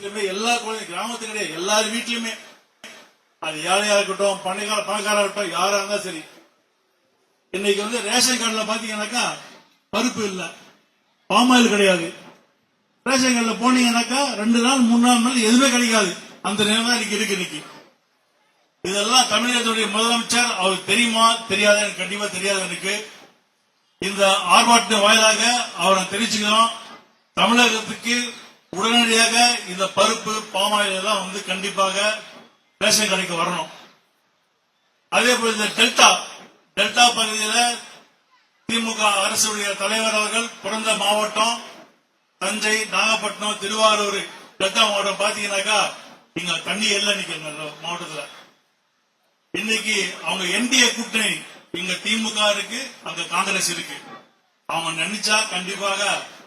வீட்லயுமே எல்லா குழந்தை கிராமத்துக்கு கிடையாது எல்லார் வீட்லயுமே அது ஏழையா இருக்கட்டும் பணக்காரா இருக்கட்டும் யாரா இருந்தா சரி இன்னைக்கு வந்து ரேஷன் கார்டுல பாத்தீங்கன்னாக்கா பருப்பு இல்ல பாமாயில் கிடையாது. ரேஷன் கார்டுல போனீங்கன்னாக்கா 2 நாள் 3 நாள் எதுவுமே கிடைக்காது. அந்த நிலைமை தான் இன்னைக்கு இருக்கு. இன்னைக்கு இதெல்லாம் தமிழகத்துடைய முதலமைச்சர் அவருக்கு தெரியுமா தெரியாத எனக்கு கண்டிப்பா தெரியாது. எனக்கு இந்த ஆர்ப்பாட்ட வாயிலாக அவரை தெரிவிச்சுக்கிறோம். தமிழகத்துக்கு உடனடியாக இந்த பருப்பு பாமாயில் எல்லாம் வந்து கண்டிப்பாக ரேஷன் கடைக்கு வரணும். அதே போல இந்த டெல்டா பகுதியில் திமுக அரசுடைய தலைவர் அவர்கள் பிறந்த மாவட்டம் தஞ்சை, நாகப்பட்டினம், திருவாரூர் டெல்டா மாவட்டம் பாத்தீங்கன்னாக்கா இங்க தண்ணி எல்லாம் நிக்க மாவட்டத்துல இன்னைக்கு அவங்க என்டிஏ கூட்டணி இங்க திமுக இருக்கு, அங்க காங்கிரஸ் இருக்கு. அவங்க நினைச்சா கண்டிப்பாக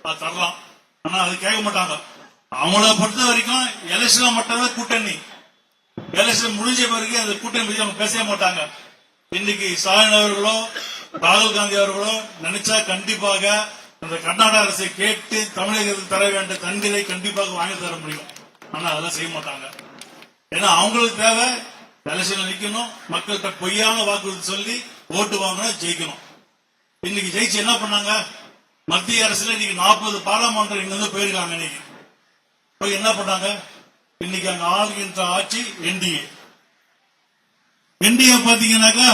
அது தரலாம். ஆனா அது கேட்க மாட்டாங்க. அவங்கள பொறுத்த வரைக்கும் எலெக்ஷன் மட்டும்தான் கூட்டணி. எலெக்ஷன் முடிஞ்ச பிறகு அந்த கூட்டணி பத்தி அவங்க பேசவே மாட்டாங்க. இன்னைக்கு ஸ்டாலின் அவர்களோ ராகுல் காந்தி அவர்களோ நினைச்சா கண்டிப்பாக அந்த கர்நாடக அரசை கேட்டு தமிழகத்துக்கு தர வேண்டிய தண்ணீரை கண்டிப்பாக வாங்கி தர முடியும். ஆனா அதெல்லாம் செய்ய மாட்டாங்க. ஏன்னா அவங்களுக்கு தேவை எலெக்ஷன் நிக்கணும், மக்கள்கிட்ட பொய்யான வாக்குறுதி சொல்லி ஓட்டு வாங்கணும், ஜெயிக்கணும். இன்னைக்கு ஜெயிச்சு என்ன பண்ணாங்க? மத்திய அரசுல இன்னைக்கு 40 பாராளுமன்றம் இங்க இருந்து போயிருக்காங்க. இன்னைக்கு போய் என்ன பண்ணாங்க? இன்னைக்கு அங்க ஆளுகின்ற ஆட்சி என்டிஏ பாத்தீங்கன்னாக்கா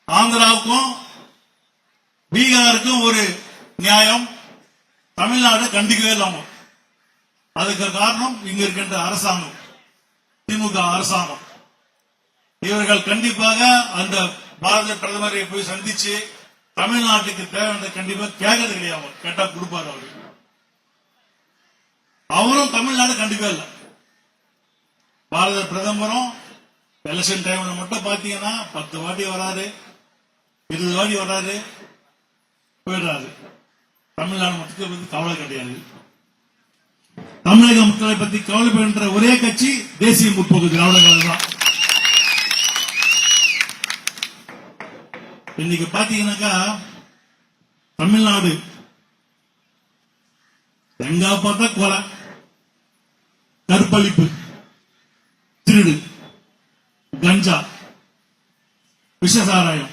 ஆந்திராவுக்கும் பீகாருக்கும் ஒரு நியாயம், தமிழ்நாடு கண்டிக்கவே இல்லாம. அதுக்கு காரணம் இங்க இருக்கின்ற அரசாங்கம், திமுக அரசாங்கம். இவர்கள் கண்டிப்பாக அந்த பாரத பிரதமரை போய் சந்திச்சு தமிழ்நாட்டுக்கு தேவையான கண்டிப்பா கேட்கறது கிடையாது. கேட்டா கொடுப்பாரு அவரு. அவரும் தமிழ்நாடு கண்டிப்பா இல்ல. பாரத பிரதமரும் எலெக்ஷன் டைம்ல மட்டும் பாத்தீங்கன்னா 10 வாட்டி வராது, 20 வாட்டி வராது, போயிடுறாரு. தமிழ்நாடு மக்களுக்கு கவலை கிடையாது. தமிழக மக்களை பத்தி கவலைப்படுகின்ற ஒரே கட்சி தேசிய முற்போக்கு திராவிட கழகம் தான். இன்னைக்கு பாத்தீங்கன்னாக்கா தமிழ்நாடு எங்க பார்த்தா கொலை, கற்பழிப்பு, திருடு, கஞ்சா, விஷசாராயம்.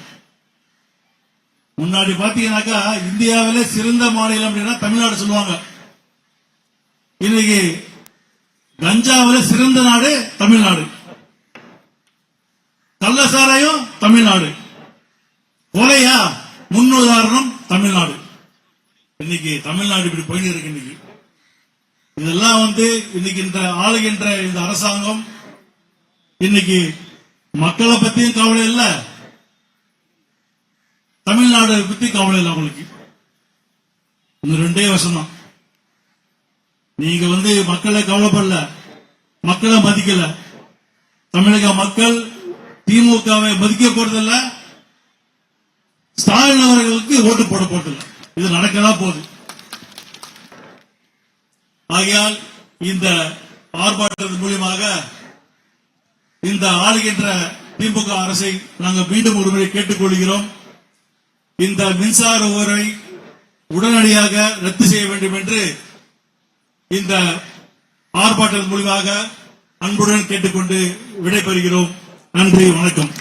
முன்னாடி பாத்தீங்கன்னாக்கா இந்தியாவிலே சிறந்த மாநிலம் அப்படின்னா தமிழ்நாடு சொல்லுவாங்க. இன்னைக்கு கஞ்சாவில சிறந்த நாடு தமிழ்நாடு, கள்ளசாராயம் தமிழ்நாடு, கொலையா முன்னுதாரணம் தமிழ்நாடு. இன்னைக்கு தமிழ்நாடு இப்படி போயிட்டு இருக்கு. இன்னைக்கு இதெல்லாம் வந்து இன்னைக்கு இந்த ஆளுகின்ற இந்த அரசாங்கம் இன்னைக்கு மக்களை பத்தியும் கவலை இல்ல, தமிழ்நாடு பத்தி கவலை இல்லை. அவங்களுக்கு இந்த 2 வருஷம் தான். நீங்க வந்து மக்களை கவலைப்படல, மக்களை மதிக்கல. தமிழக மக்கள் திமுகவை மதிக்க போறதில்ல, ஸ்டாலின் அவர்களுக்கு ஓட்டு போட போறதில்லை. இது நடக்கதான் போகுது. ஆகையால் இந்த ஆர்ப்பாட்டத்தின் மூலமாக இந்த ஆளுகின்ற திமுக அரசை நாங்கள் மீண்டும் ஒருமுறை கேட்டுக்கொள்கிறோம். இந்த மின்சார உயர்வை உடனடியாக ரத்து செய்ய வேண்டும் என்று இந்த ஆர்ப்பாட்டத்தின் மூலமாக அன்புடன் கேட்டுக்கொண்டு விடைபெறுகிறோம். நன்றி, வணக்கம்.